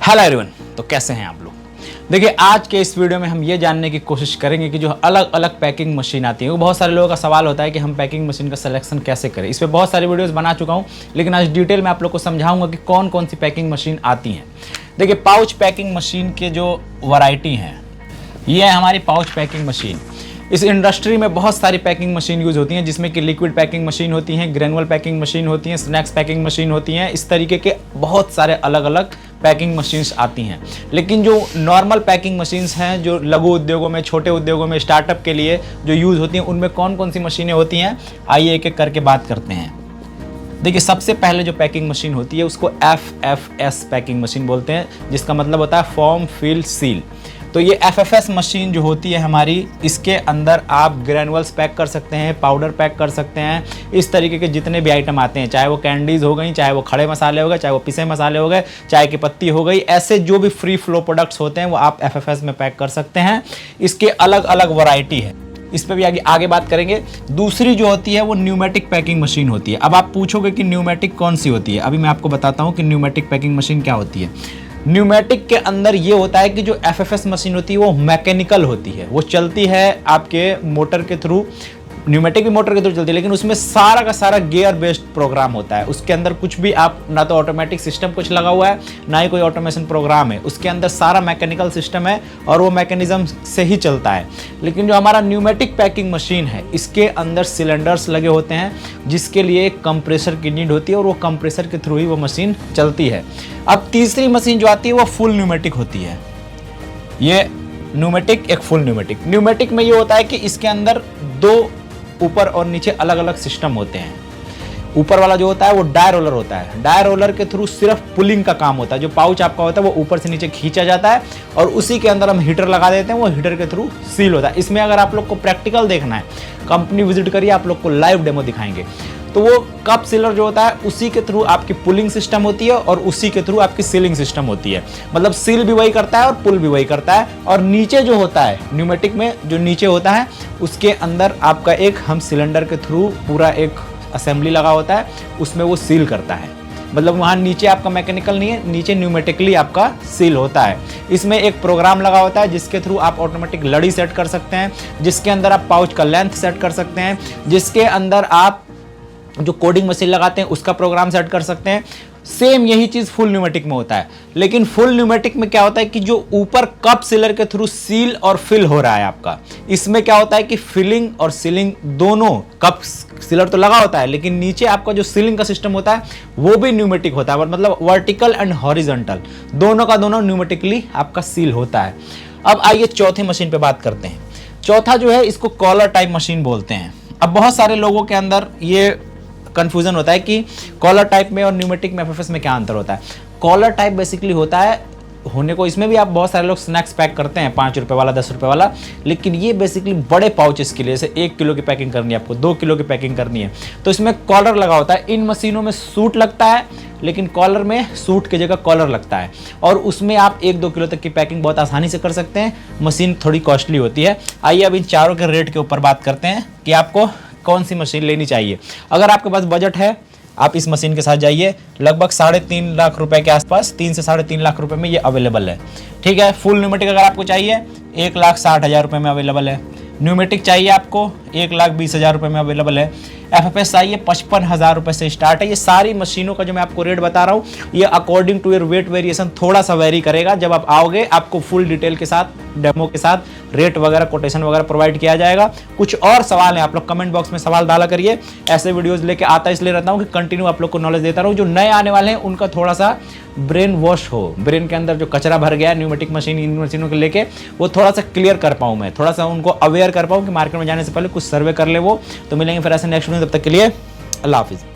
Hello everyone, तो कैसे हैं आप लोग। देखिए, आज के इस वीडियो में हम ये जानने की कोशिश करेंगे कि जो अलग अलग पैकिंग मशीन आती है, वो बहुत सारे लोगों का सवाल होता है कि हम पैकिंग मशीन का सिलेक्शन कैसे करें। इस पर बहुत सारी वीडियोस बना चुका हूँ, लेकिन आज डिटेल में आप लोग को समझाऊंगा कि कौन कौन सी पैकिंग मशीन आती हैं। देखिए, पाउच पैकिंग मशीन के जो वैरायटी हैं, ये है हमारी पाउच पैकिंग मशीन। इस इंडस्ट्री में बहुत सारी पैकिंग मशीन यूज़ होती हैं, जिसमें कि लिक्विड पैकिंग मशीन होती हैं, ग्रेनुअल पैकिंग मशीन होती हैं, स्नैक्स पैकिंग मशीन होती हैं। इस तरीके के बहुत सारे अलग अलग पैकिंग मशीन्स आती हैं। लेकिन जो नॉर्मल पैकिंग मशीन्स हैं, जो लघु उद्योगों में, छोटे उद्योगों में, स्टार्टअप के लिए जो यूज़ होती हैं, उनमें कौन कौन सी मशीनें होती हैं, आइए एक एक करके बात करते हैं। देखिए, सबसे पहले जो पैकिंग मशीन होती है उसको FFS पैकिंग मशीन बोलते हैं, जिसका मतलब होता है फॉर्म फिल सील। तो ये FFS मशीन जो होती है हमारी, इसके अंदर आप ग्रेनुअल्स पैक कर सकते हैं, पाउडर पैक कर सकते हैं, इस तरीके के जितने भी आइटम आते हैं, चाहे वो कैंडीज़ हो गई, चाहे वो खड़े मसाले हो गए, चाहे वो पिसे मसाले हो गए, चाय की पत्ती हो गई, ऐसे जो भी फ्री फ्लो प्रोडक्ट्स होते हैं वो आप FFS में पैक कर सकते हैं। इसके अलग अलग वैरायटी है, इस पर भी आगे बात करेंगे। दूसरी जो होती है वो न्यूमेटिक पैकिंग मशीन होती है। अब आप पूछोगे कि न्यूमेटिक कौन सी होती है, अभी मैं आपको बताता हूँ कि न्यूमेटिक पैकिंग मशीन क्या होती है। न्यूमेटिक के अंदर ये होता है कि जो FFS मशीन होती है वो मैकेनिकल होती है, वो चलती है आपके मोटर के थ्रू। न्यूमेटिक भी मोटर के थ्रू चलती है, लेकिन उसमें सारा का सारा गियर बेस्ड प्रोग्राम होता है। उसके अंदर कुछ भी आप, ना तो ऑटोमेटिक सिस्टम कुछ लगा हुआ है, ना ही कोई ऑटोमेशन प्रोग्राम है। उसके अंदर सारा मैकेनिकल सिस्टम है और वो मैकेनिज्म से ही चलता है। लेकिन जो हमारा न्यूमेटिक पैकिंग मशीन है, इसके अंदर सिलेंडर्स लगे होते हैं, जिसके लिए एक कंप्रेसर की नीड होती है और वो कंप्रेसर के थ्रू ही वो मशीन चलती है। अब तीसरी मशीन जो आती है वो फुल न्यूमेटिक होती है। ये न्यूमेटिक एक फुल न्यूमेटिक में ये होता है कि इसके अंदर दो ऊपर और नीचे अलग अलग सिस्टम होते हैं। ऊपर वाला जो होता है वो डाई रोलर होता है। डाई रोलर के थ्रू सिर्फ पुलिंग का काम होता है। जो पाउच आपका होता है वो ऊपर से नीचे खींचा जाता है और उसी के अंदर हम हीटर लगा देते हैं, वो हीटर के थ्रू सील होता है। इसमें अगर आप लोग को प्रैक्टिकल देखना है, कंपनी विजिट करिए, आप लोग को लाइव डेमो दिखाएंगे। तो वो कप सीलर जो होता है, उसी के थ्रू आपकी पुलिंग सिस्टम होती है और उसी के थ्रू आपकी सीलिंग सिस्टम होती है। मतलब सील भी वही करता है और पुल भी वही करता है। और नीचे जो होता है न्यूमेटिक में, जो नीचे होता है उसके अंदर आपका एक हम सिलेंडर के थ्रू पूरा एक असेंबली लगा होता है, उसमें वो सील करता है। मतलब वहाँ नीचे आपका मैकेनिकल नहीं है, नीचे न्यूमेटिकली आपका सील होता है। इसमें एक प्रोग्राम लगा होता है जिसके थ्रू आप ऑटोमेटिक लड़ी सेट कर सकते हैं, जिसके अंदर आप पाउच का लेंथ सेट कर सकते हैं, जिसके अंदर आप जो कोडिंग मशीन लगाते हैं उसका प्रोग्राम सेट कर सकते हैं। सेम यही चीज़ फुल न्यूमेटिक में होता है। लेकिन फुल न्यूमेटिक में क्या होता है कि जो ऊपर कप सीलर के थ्रू सील और फिल हो रहा है आपका, इसमें क्या होता है कि फिलिंग और सीलिंग दोनों, कप सीलर तो लगा होता है लेकिन नीचे आपका जो सीलिंग का सिस्टम होता है वो भी न्यूमेटिक होता है। मतलब वर्टिकल एंड हॉरिजॉन्टल दोनों का दोनों न्यूमेटिकली आपका सील होता है। अब आइए चौथे मशीन पे बात करते हैं। चौथा जो है, इसको कॉलर टाइप मशीन बोलते हैं। अब बहुत सारे लोगों के अंदर ये कंफ्यूजन होता है कि कॉलर टाइप में और न्यूमेटिक में FFS में क्या अंतर होता है। कॉलर टाइप बेसिकली होता है होने को, इसमें भी आप बहुत सारे लोग स्नैक्स पैक करते हैं, 5 रुपये वाला, 10 रुपये वाला, लेकिन ये बेसिकली बड़े पाउचेस के लिए, जैसे 1 किलो की पैकिंग करनी है आपको, 2 किलो की पैकिंग करनी है, तो इसमें कॉलर लगा होता है। इन मशीनों में सूट लगता है, लेकिन कॉलर में सूट की जगह कॉलर लगता है और उसमें आप 1-2 किलो तक की पैकिंग बहुत आसानी से कर सकते हैं। मशीन थोड़ी कॉस्टली होती है। आइए अब इन चारों के रेट के ऊपर बात करते हैं कि आपको कौन सी मशीन लेनी चाहिए। अगर आपके पास बजट है, आप इस मशीन के साथ जाइए। लगभग 3.5 लाख रुपए के आसपास, 3 से 3.5 लाख रुपए में ये अवेलेबल है। ठीक है। फुल न्यूमेटिक अगर आपको चाहिए 1,60,000 रुपये में अवेलेबल है। न्यूमेटिक चाहिए आपको 1,20,000 रुपये में अवेलेबल है। FFS चाहिए 55,000 रुपये से स्टार्ट है। ये सारी मशीनों का जो मैं आपको रेट बता रहा हूँ, ये according to your weight variation थोड़ा सा वेरी करेगा। जब आप आओगे आपको फुल डिटेल के साथ, डेमो के साथ रेट वगैरह, कोटेशन वगैरह प्रोवाइड किया जाएगा। कुछ और सवाल है, आप लोग कमेंट बॉक्स में सवाल डाला करिए। ऐसे वीडियोज़ लेके आता इसलिए रहता हूँ कि कंटिन्यू आप लोग को नॉलेज देता रहूँ। जो नए आने वाले हैं उनका थोड़ा सा ब्रेन वॉश हो, ब्रेन के अंदर जो कचरा भर गया है न्यूमेटिक मशीन, इन मशीनों को लेके, वो थोड़ा सा क्लियर कर पाऊँ, मैं थोड़ा सा उनको अवेयर कर पाऊँ कि मार्केट में जाने से पहले कुछ सर्वे कर ले वो। तो मिलेंगे फिर ऐसे नेक्स्ट वीडियो, तब तक के लिए अल्लाह हाफिज़।